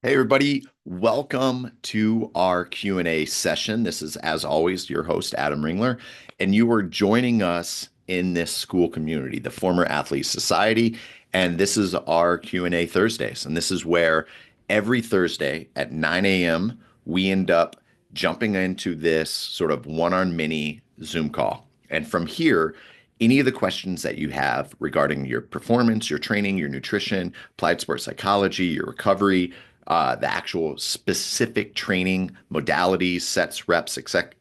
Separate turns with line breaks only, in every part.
Hey everybody, welcome to our Q&A session. This is, as always, your host, Adam Ringler, and you are joining us in this Skool community, the Former Athlete Society, and this is our Q&A Thursdays. And this is where every Thursday at 9 a.m. we end up jumping into this sort of one-on mini Zoom call. And from here, any of the questions that you have regarding your performance, your training, your nutrition, applied sports psychology, your recovery, the actual specific training modalities, sets, reps,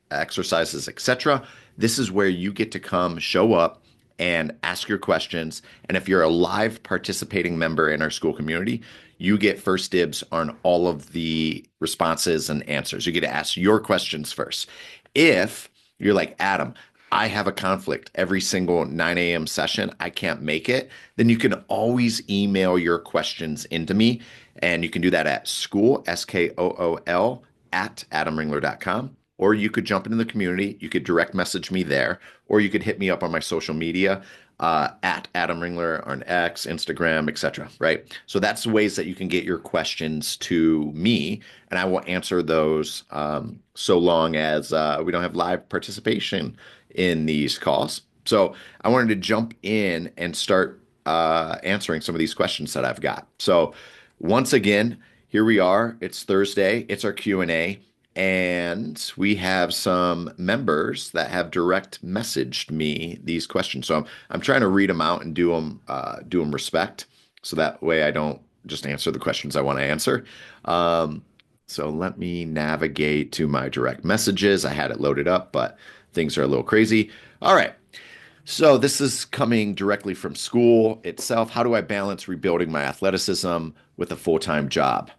exercises, etc. This is where you get to come, show up, and ask your questions. And if you're a live participating member in our Skool community, you get first dibs on all of the responses and answers. You get to ask your questions first. If you're like, Adam, I have a conflict every single 9 a.m. session, I can't make it, then you can always email your questions into me. And you can do that at Skool, Skool, at adamringler.com. Or you could jump into the community. You could direct message me there, or you could hit me up on my social media at Adam Ringler on X, Instagram, etc. Right? So that's the ways that you can get your questions to me, and I will answer those so long as we don't have live participation in these calls. So I wanted to jump in and start answering some of these questions that I've got. So once again, here we are. It's Thursday. It's our Q&A, and we have some members that have direct messaged me these questions. So I'm trying to read them out and do them respect, so that way I don't just answer the questions I want to answer. So let me navigate to my direct messages. I had it loaded up, but things are a little crazy. All right. So this is coming directly from Skool itself. How do I balance rebuilding my athleticism with a full-time job?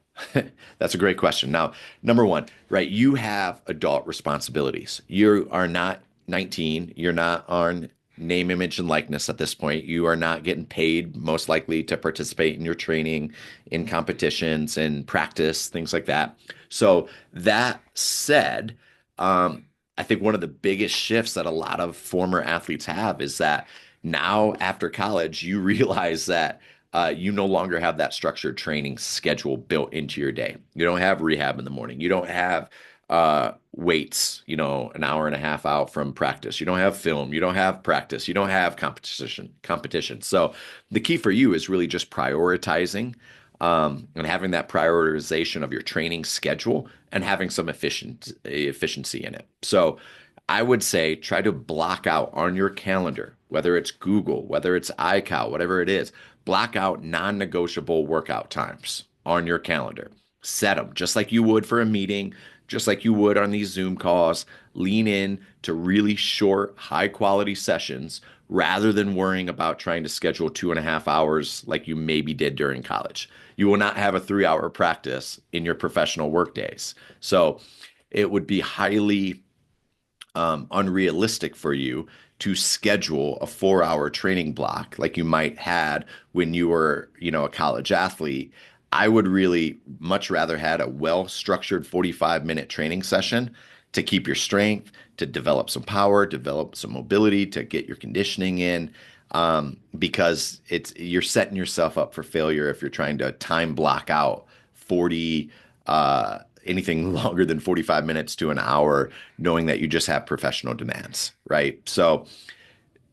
That's a great question. Now, number one, right, you have adult responsibilities. You are not 19. You're not on name, image, and likeness at this point. You are not getting paid, most likely, to participate in your training, in competitions, and practice, things like that. So that said, I think one of the biggest shifts that a lot of former athletes have is that now after college, you realize that you no longer have that structured training schedule built into your day. You don't have rehab in the morning. You don't have weights, an hour and a half out from practice. You don't have film. You don't have practice. You don't have competition. So the key for you is really just prioritizing and having that prioritization of your training schedule and having some efficiency in it. So I would say try to block out on your calendar, whether it's Google, whether it's iCal, whatever it is, block out non-negotiable workout times on your calendar. Set them just like you would for a meeting, just like you would on these Zoom calls. Lean in to really short, high quality sessions rather than worrying about trying to schedule 2.5 hours like you maybe did during college. You will not have a 3-hour practice in your professional work days. So it would be highly unrealistic for you to schedule a 4-hour training block like you might had when you were, a college athlete. I would really much rather had a well-structured 45-minute training session to keep your strength, to develop some power, develop some mobility, to get your conditioning in, because you're setting yourself up for failure if you're trying to time block out 40 anything longer than 45 minutes to an hour, knowing that you just have professional demands, right? So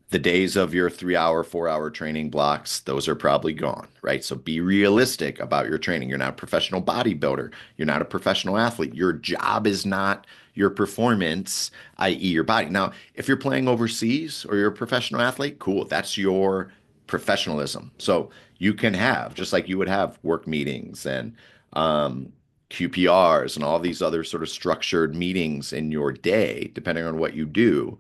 the days of your 3-hour, 4-hour training blocks, those are probably gone, right? So be realistic about your training. You're not a professional bodybuilder. You're not a professional athlete. Your job is not your performance, i.e. your body. Now, if you're playing overseas or you're a professional athlete, cool. That's your professionalism. So you can have, just like you would have work meetings and QPRs and all these other sort of structured meetings in your day, depending on what you do.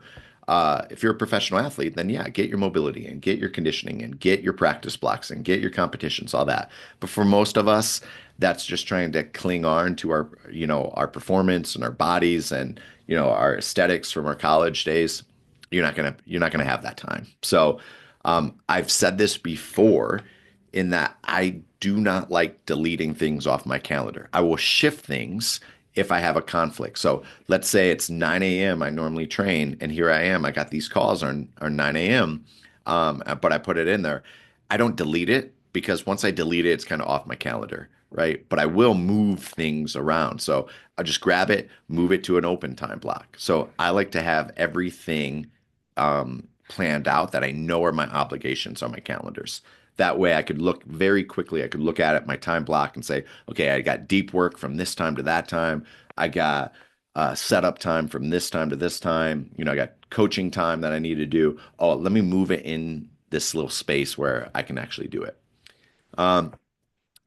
If you're a professional athlete, then yeah, get your mobility and get your conditioning and get your practice blocks and get your competitions, all that. But for most of us, that's just trying to cling on to our performance and our bodies and, our aesthetics from our college days. You're not gonna have that time. So, I've said this before in that I do not like deleting things off my calendar. I will shift things if I have a conflict. So let's say it's 9 a.m. I normally train, and here I am. I got these calls on 9 a.m., but I put it in there. I don't delete it. because once I delete it, it's kind of off my calendar, right? But I will move things around. So I'll just grab it, move it to an open time block. So I like to have everything planned out that I know are my obligations on my calendars. That way I could look very quickly. I could look at it, my time block, and say, okay, I got deep work from this time to that time. I got setup time from this time to this time. I got coaching time that I need to do. Oh, let me move it in this little space where I can actually do it. Um,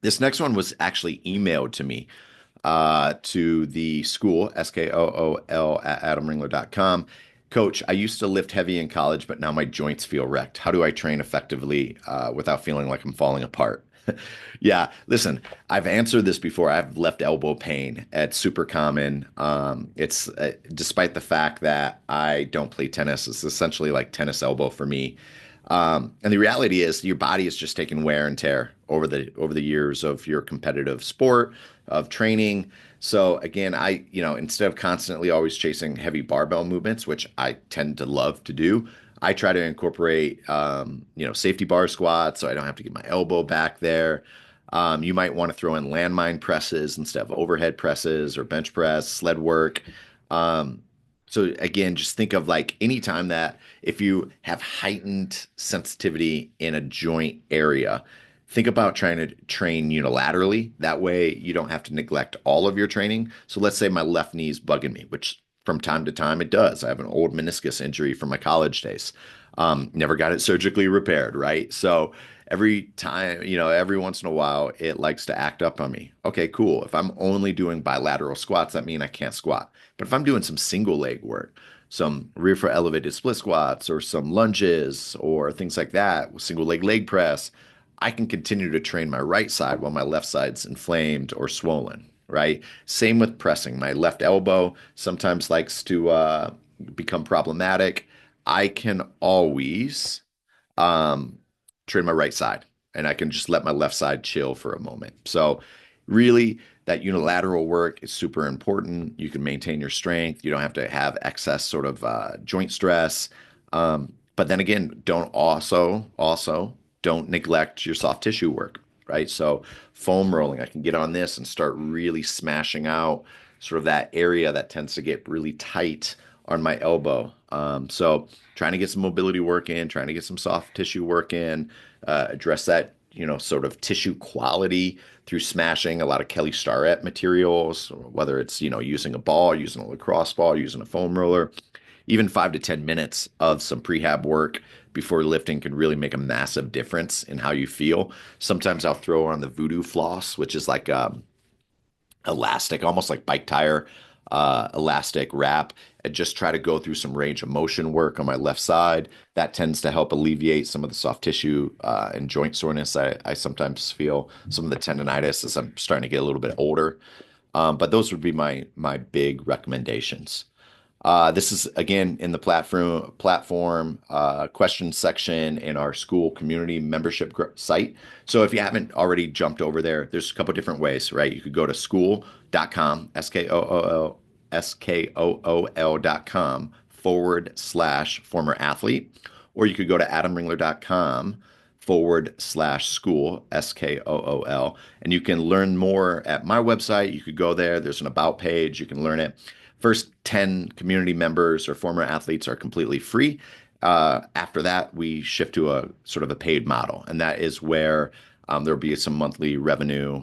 this next one was actually emailed to me to the Skool, Skool at adamringler.com. Coach, I used to lift heavy in college, but now my joints feel wrecked. How do I train effectively without feeling like I'm falling apart? Yeah, listen, I've answered this before. I've left elbow pain. It's super common. It's despite the fact that I don't play tennis, it's essentially like tennis elbow for me. And the reality is your body is just taking wear and tear over the years of your competitive sport, of training. So again, instead of constantly always chasing heavy barbell movements, which I tend to love to do, I try to incorporate, safety bar squats so I don't have to get my elbow back there. You might want to throw in landmine presses instead of overhead presses or bench press, sled work. Um, so again, just think of like any time that if you have heightened sensitivity in a joint area, think about trying to train unilaterally. That way you don't have to neglect all of your training. So let's say my left knee is bugging me, which from time to time it does. I have an old meniscus injury from my college days. Never got it surgically repaired, right? So every time, every once in a while, it likes to act up on me. Okay, cool. If I'm only doing bilateral squats, that means I can't squat. But if I'm doing some single leg work, some rear foot elevated split squats or some lunges or things like that, single leg press, I can continue to train my right side while my left side's inflamed or swollen, right? Same with pressing. My left elbow sometimes likes to become problematic. I can always um, train my right side and I can just let my left side chill for a moment. So, really, that unilateral work is super important. You can maintain your strength. You don't have to have excess sort of joint stress. But then again, don't don't neglect your soft tissue work, right? So foam rolling, I can get on this and start really smashing out sort of that area that tends to get really tight on my elbow. So trying to get some mobility work in, trying to get some soft tissue work in, address that, sort of tissue quality through smashing a lot of Kelly Starrett materials, whether it's, using a ball, using a lacrosse ball, using a foam roller. Even 5 to 10 minutes of some prehab work before lifting can really make a massive difference in how you feel. Sometimes I'll throw on the voodoo floss, which is like elastic, almost like bike tire elastic wrap, and just try to go through some range of motion work on my left side. That tends to help alleviate some of the soft tissue and joint soreness I sometimes feel, some of the tendonitis as I'm starting to get a little bit older. But those would be my big recommendations. This is again in the platform question section in our Skool community membership site. So if you haven't already jumped over there, there's a couple different ways, right? You could go to skool.com, Skool.com /former athlete, or you could go to adamringler.com /Skool, Skool, and you can learn more at my website. You could go there. There's an about page. You can learn it. First 10 community members or former athletes are completely free. After that, we shift to a sort of a paid model, and that is where there'll be some monthly revenue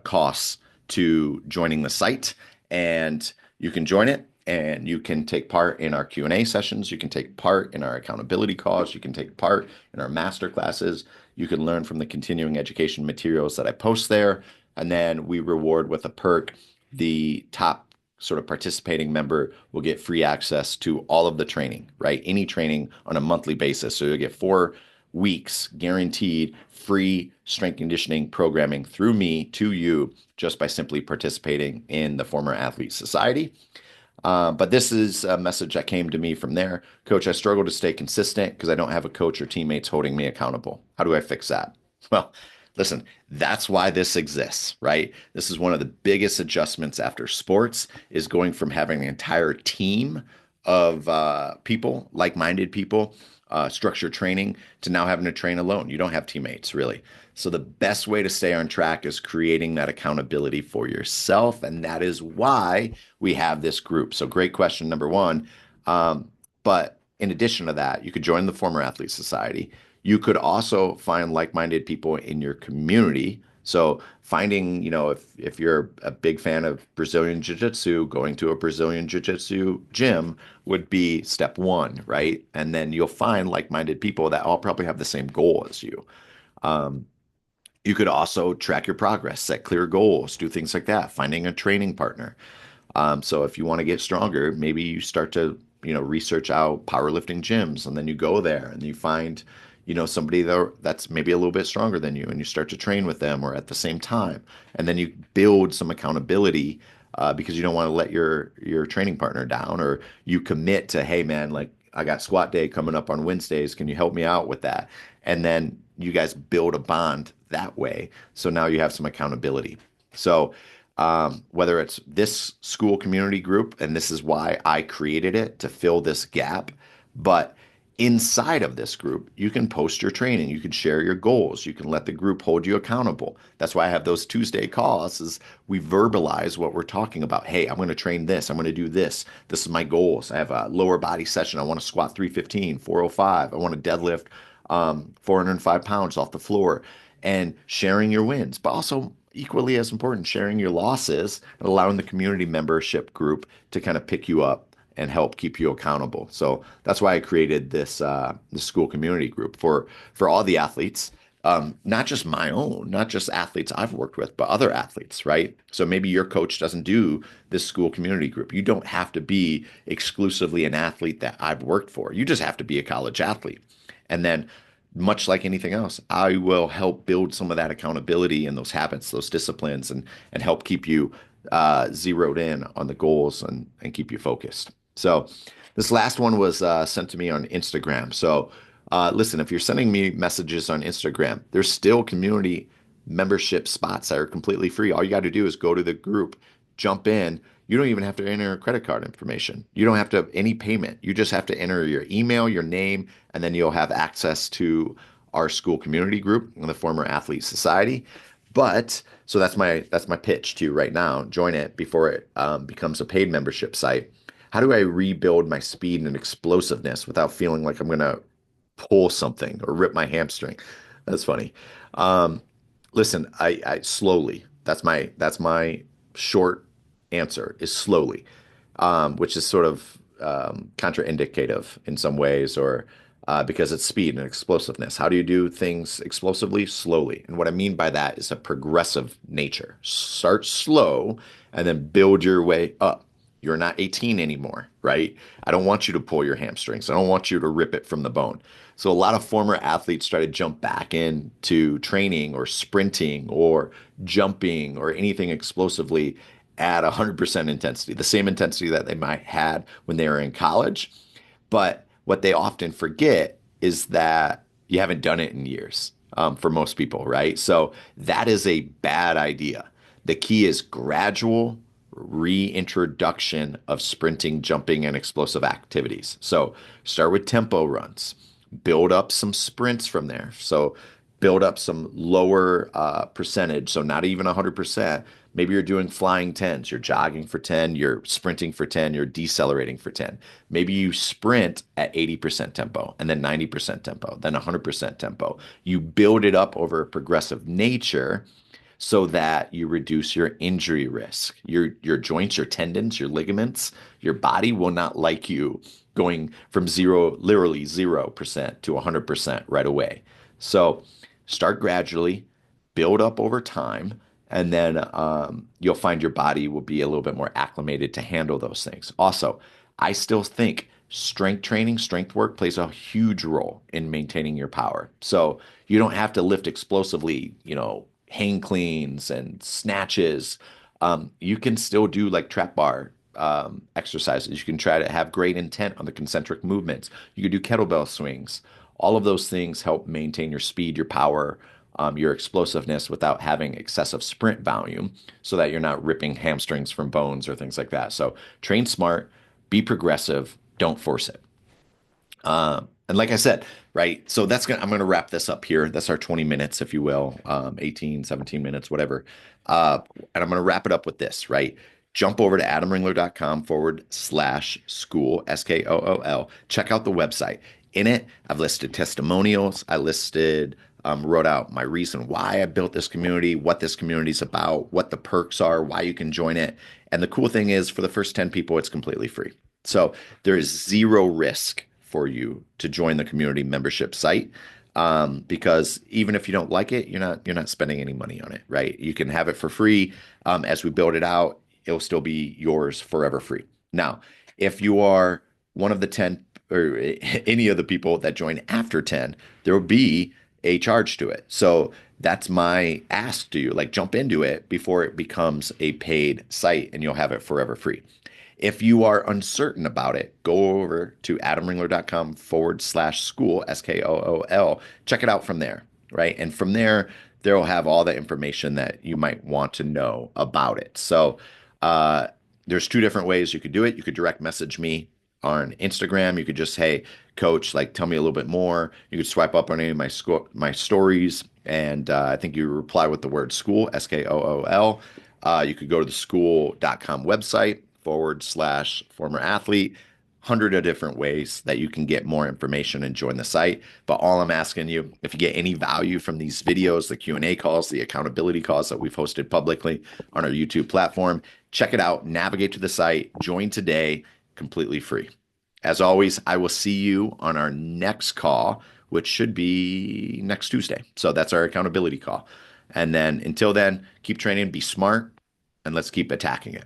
costs to joining the site, and you can join it and you can take part in our Q&A sessions. You can take part in our accountability calls. You can take part in our master classes. You can learn from the continuing education materials that I post there. And then we reward with a perk. The top sort of participating member will get free access to all of the training, right? Any training on a monthly basis. So you'll get 4 weeks guaranteed free strength conditioning programming through me to you just by simply participating in the Former Athlete Society. But this is a message that came to me from there. Coach, I struggle to stay consistent because I don't have a coach or teammates holding me accountable. How do I fix that? Well, listen, that's why this exists, right? This is one of the biggest adjustments after sports is going from having an entire team of people, like-minded people, structured training to now having to train alone. You don't have teammates really. So the best way to stay on track is creating that accountability for yourself, and that is why we have this group. So great question, number one. But in addition to that, you could join the Former Athlete Society. You could also find like-minded people in your community. So finding, if you're a big fan of Brazilian Jiu-Jitsu, going to a Brazilian Jiu-Jitsu gym would be step one, right? And then you'll find like-minded people that all probably have the same goal as you. Um, you could also track your progress, set clear goals, do things like that, finding a training partner. So if you want to get stronger, maybe you start to, research out powerlifting gyms, and then you go there and you find, somebody that's maybe a little bit stronger than you, and you start to train with them or at the same time, and then you build some accountability because you don't want to let your training partner down, or you commit to, hey man, like I got squat day coming up on Wednesdays. Can you help me out with that? And then you guys build a bond that way. So now you have some accountability. So whether it's this Skool community group, and this is why I created it to fill this gap, but inside of this group, you can post your training, you can share your goals, you can let the group hold you accountable. That's why I have those Tuesday calls is we verbalize what we're talking about. Hey, I'm going to train this, I'm going to do this. This is my goals. I have a lower body session. I want to squat 315, 405. I want to deadlift 405 pounds off the floor, and sharing your wins, but also equally as important, sharing your losses and allowing the community membership group to kind of pick you up and help keep you accountable. So that's why I created this Skool community group for all the athletes, not just my own, not just athletes I've worked with, but other athletes, right? So maybe your coach doesn't do this Skool community group. You don't have to be exclusively an athlete that I've worked for. You just have to be a college athlete. And then much like anything else, I will help build some of that accountability and those habits, those disciplines, and help keep you zeroed in on the goals and keep you focused. So this last one was sent to me on Instagram. So listen, if you're sending me messages on Instagram, there's still community membership spots that are completely free. All you got to do is go to the group, jump in. You don't even have to enter credit card information. You don't have to have any payment. You just have to enter your email, your name, and then you'll have access to our Skool community group in the Former Athlete Society. But so that's my pitch to you right now. Join it before it becomes a paid membership site. How do I rebuild my speed and explosiveness without feeling like I'm gonna pull something or rip my hamstring? That's funny. Um, Listen, I slowly. That's my short answer is slowly, which is sort of contraindicative in some ways, or because it's speed and explosiveness. How do you do things explosively? Slowly. And what I mean by that is a progressive nature. Start slow and then build your way up. You're not 18 anymore, right? I don't want you to pull your hamstrings. I don't want you to rip it from the bone. So a lot of former athletes try to jump back into training or sprinting or jumping or anything explosively at 100% intensity, the same intensity that they might had when they were in college. But what they often forget is that you haven't done it in years, for most people, right? So that is a bad idea. The key is gradual reintroduction of sprinting, jumping, and explosive activities. So start with tempo runs, build up some sprints from there. So build up some lower percentage. So not even 100%. Maybe you're doing flying tens. You're jogging for 10, you're sprinting for 10, you're decelerating for 10. Maybe you sprint at 80% tempo and then 90% tempo, then 100% tempo. You build it up over a progressive nature so that you reduce your injury risk. Your joints, your tendons, your ligaments, your body will not like you going from zero, literally 0% to 100% right away. So start gradually, build up over time, and then you'll find your body will be a little bit more acclimated to handle those things. Also, I still think strength training, strength work plays a huge role in maintaining your power. So you don't have to lift explosively, hang cleans and snatches. You can still do like trap bar exercises. You can try to have great intent on the concentric movements. You can do kettlebell swings. All of those things help maintain your speed, your power, your explosiveness without having excessive sprint volume so that you're not ripping hamstrings from bones or things like that. So train smart, be progressive, don't force it. And like I said, right? So I'm gonna wrap this up here. That's our 20 minutes, if you will, 18, 17 minutes, whatever. And I'm gonna wrap it up with this, right? Jump over to adamringler.com/school, Skool. Check out the website. In it, I've listed testimonials. I listed, wrote out my reason why I built this community, what this community is about, what the perks are, why you can join it. And the cool thing is, for the first 10 people, it's completely free. So there is zero risk for you to join the community membership site, because even if you don't like it, you're not spending any money on it, right? You can have it for free. As we build it out, it'll still be yours forever free. Now, if you are one of the 10 or any of the people that join after 10, there will be a charge to it. So that's my ask to you. Like, jump into it before it becomes a paid site and you'll have it forever free. If you are uncertain about it, go over to adamringler.com/school, Skool. Check it out from there, right? And from there, they'll have all the information that you might want to know about it. So uh, there's two different ways you could do it. You could direct message me on Instagram. You could just, hey, coach, like, tell me a little bit more. You could swipe up on any of my stories, and I think you reply with the word school, Skool. You could go to the skool.com website /former athlete. Hundred of different ways that you can get more information and join the site. But all I'm asking you, if you get any value from these videos, the Q&A calls, the accountability calls that we've hosted publicly on our YouTube platform, check it out, navigate to the site, join today, completely free. As always, I will see you on our next call, which should be next Tuesday. So that's our accountability call. And then until then, keep training, be smart, and let's keep attacking it.